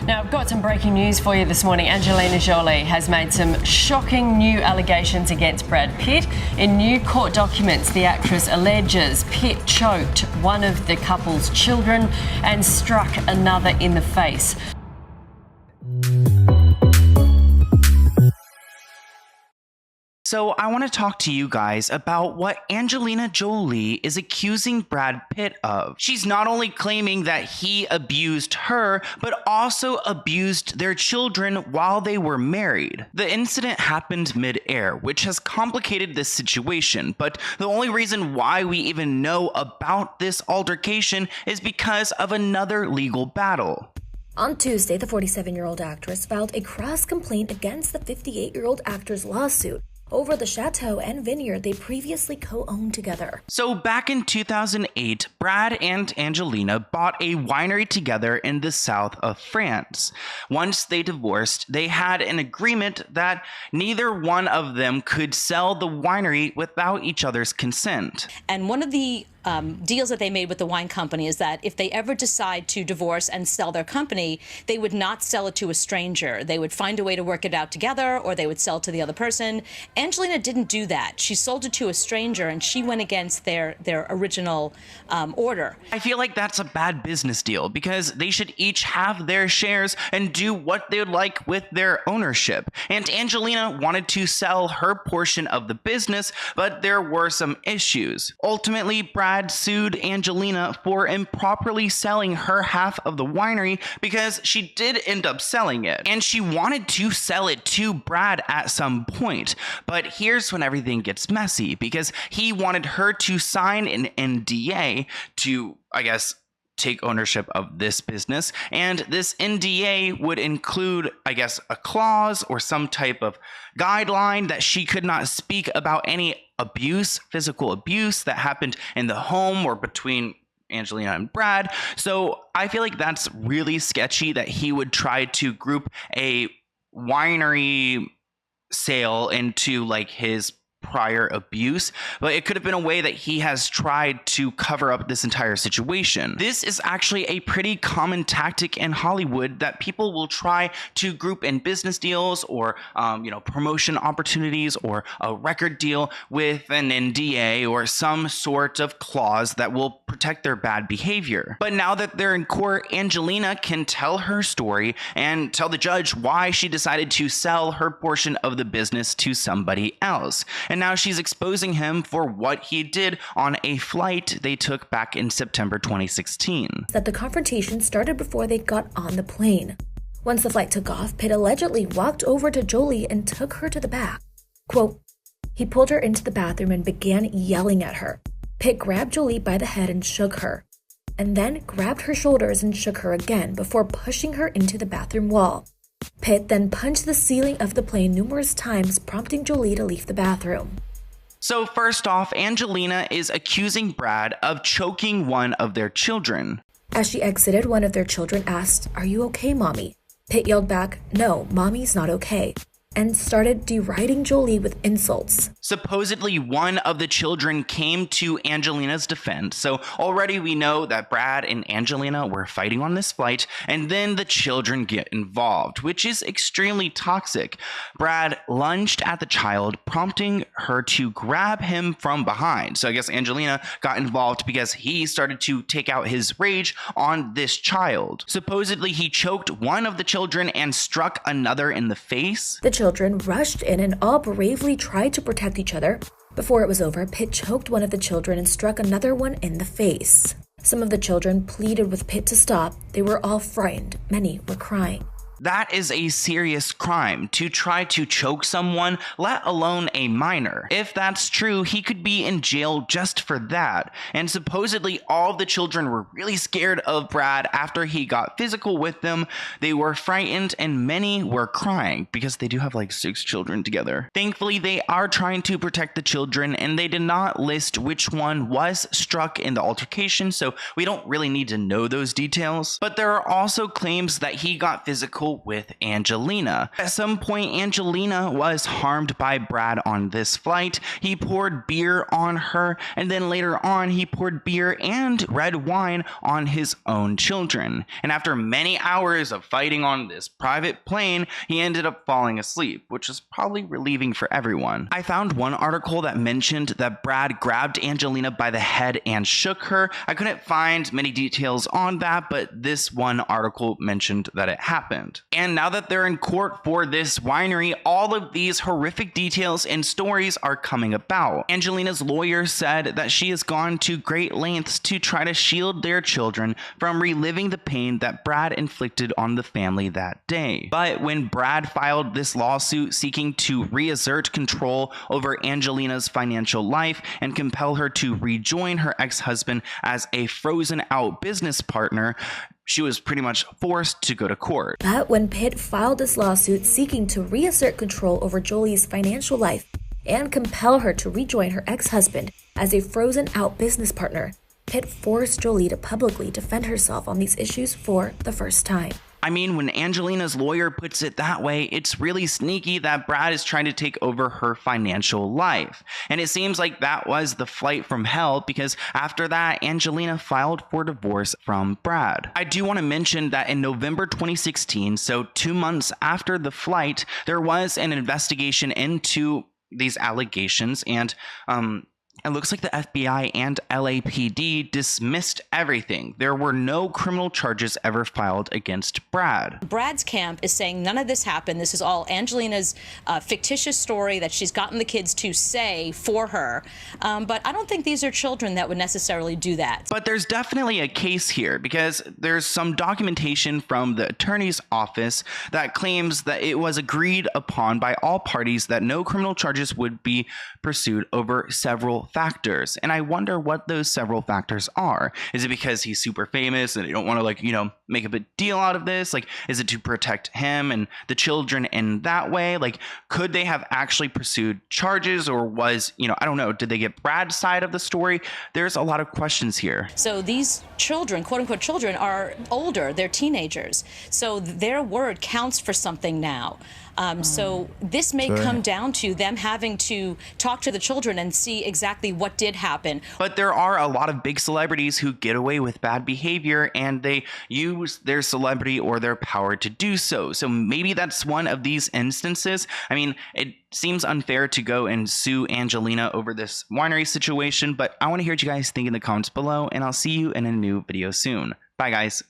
Now, I've got some breaking news for you this morning. Angelina Jolie has made some shocking new allegations against Brad Pitt. In new court documents, the actress alleges Pitt choked one of the couple's children and struck another in the face. So I want to talk to you guys about what Angelina Jolie is accusing Brad Pitt of. She's not only claiming that he abused her, but also abused their children while they were married. The incident happened mid-air, which has complicated this situation, but the only reason why we even know about this altercation is because of another legal battle. On Tuesday, the 47-year-old actress filed a cross-complaint against the 58-year-old actor's lawsuit over the chateau and vineyard they previously co-owned together. So back in 2008, Brad and Angelina bought a winery together in the south of France. Once they divorced, they had an agreement that neither one of them could sell the winery without each other's consent. And one of the deals that they made with the wine company is that if they ever decide to divorce and sell their company, they would not sell it to a stranger. They would find a way to work it out together, or they would sell it to the other person. Angelina didn't do that. She sold it to a stranger, and she went against their original order. I feel like that's a bad business deal because they should each have their shares and do what they would like with their ownership. And Angelina wanted to sell her portion of the business, but there were some issues. Ultimately, Brad sued Angelina for improperly selling her half of the winery because she did end up selling it. And she wanted to sell it to Brad at some point. But here's when everything gets messy because he wanted her to sign an NDA to, I guess, take ownership of this business, and this NDA would include, I guess, a clause or some type of guideline that she could not speak about any abuse, physical abuse that happened in the home or between Angelina and Brad. So I feel like that's really sketchy that he would try to group a winery sale into like his prior abuse, but it could have been a way that he has tried to cover up this entire situation. This is actually a pretty common tactic in Hollywood that people will try to group in business deals or promotion opportunities or a record deal with an NDA or some sort of clause that will protect their bad behavior. But now that they're in court, Angelina can tell her story and tell the judge why she decided to sell her portion of the business to somebody else. And now she's exposing him for what he did on a flight they took back in September 2016. That the confrontation started before they got on the plane. Once the flight took off, Pitt allegedly walked over to Jolie and took her to the back. Quote, he pulled her into the bathroom and began yelling at her. Pitt grabbed Jolie by the head and shook her, and then grabbed her shoulders and shook her again before pushing her into the bathroom wall. Pitt then punched the ceiling of the plane numerous times, prompting Jolie to leave the bathroom. So first off, Angelina is accusing Brad of choking one of their children. As she exited, one of their children asked, "Are you okay, Mommy?" Pitt yelled back, "No, Mommy's not okay," and started deriding Jolie with insults. Supposedly, one of the children came to Angelina's defense, so already we know that Brad and Angelina were fighting on this flight, and then the children get involved, which is extremely toxic. Brad lunged at the child, prompting her to grab him from behind. So I guess Angelina got involved because he started to take out his rage on this child. Supposedly, he choked one of the children and struck another in the face. The children rushed in and all bravely tried to protect each other. Before it was over, Pitt choked one of the children and struck another one in the face. Some of the children pleaded with Pitt to stop. They were all frightened. Many were crying. That is a serious crime, to try to choke someone, let alone a minor. If that's true, he could be in jail just for that. And supposedly all of the children were really scared of Brad after he got physical with them. They were frightened and many were crying because they do have like 6 children together. Thankfully, they are trying to protect the children and they did not list which one was struck in the altercation, so we don't really need to know those details. But there are also claims that he got physical article with Angelina. At some point, Angelina was harmed by Brad on this flight. He poured beer on her, and then later on, he poured beer and red wine on his own children. And after many hours of fighting on this private plane, he ended up falling asleep, which is probably relieving for everyone. I found one article that mentioned that Brad grabbed Angelina by the head and shook her. I couldn't find many details on that, but this one article mentioned that it happened. And now that they're in court for this winery, all of these horrific details and stories are coming about. Angelina's lawyer said that she has gone to great lengths to try to shield their children from reliving the pain that Brad inflicted on the family that day. But when Brad filed this lawsuit seeking to reassert control over Angelina's financial life and compel her to rejoin her ex-husband as a frozen out business partner, she was pretty much forced to go to court. But when Pitt filed this lawsuit seeking to reassert control over Jolie's financial life and compel her to rejoin her ex-husband as a frozen out business partner, Pitt forced Jolie to publicly defend herself on these issues for the first time. I mean, when Angelina's lawyer puts it that way, it's really sneaky that Brad is trying to take over her financial life. And it seems like that was the flight from hell, because after that, Angelina filed for divorce from Brad. I do want to mention that in November 2016, so 2 months after the flight, there was an investigation into these allegations, and it looks like the FBI and LAPD dismissed everything. There were no criminal charges ever filed against Brad. Brad's camp is saying none of this happened. This is all Angelina's fictitious story that she's gotten the kids to say for her. But I don't think these are children that would necessarily do that. But there's definitely a case here, because there's some documentation from the attorney's office that claims that it was agreed upon by all parties that no criminal charges would be pursued over several factors. And I wonder what those several factors are. Is it because he's super famous and they don't want to, make a big deal out of this? Like, is it to protect him and the children in that way? Like, could they have actually pursued charges, or was, I don't know, did they get Brad's side of the story? There's a lot of questions here. So these children, quote unquote children, are older. They're teenagers. So their word counts for something now. So this may come down to them having to talk to the children and see exactly what did happen. But there are a lot of big celebrities who get away with bad behavior, and they use their celebrity or their power to do so. So maybe that's one of these instances. I mean, it seems unfair to go and sue Angelina over this winery situation, but I want to hear what you guys think in the comments below, and I'll see you in a new video soon. Bye, guys.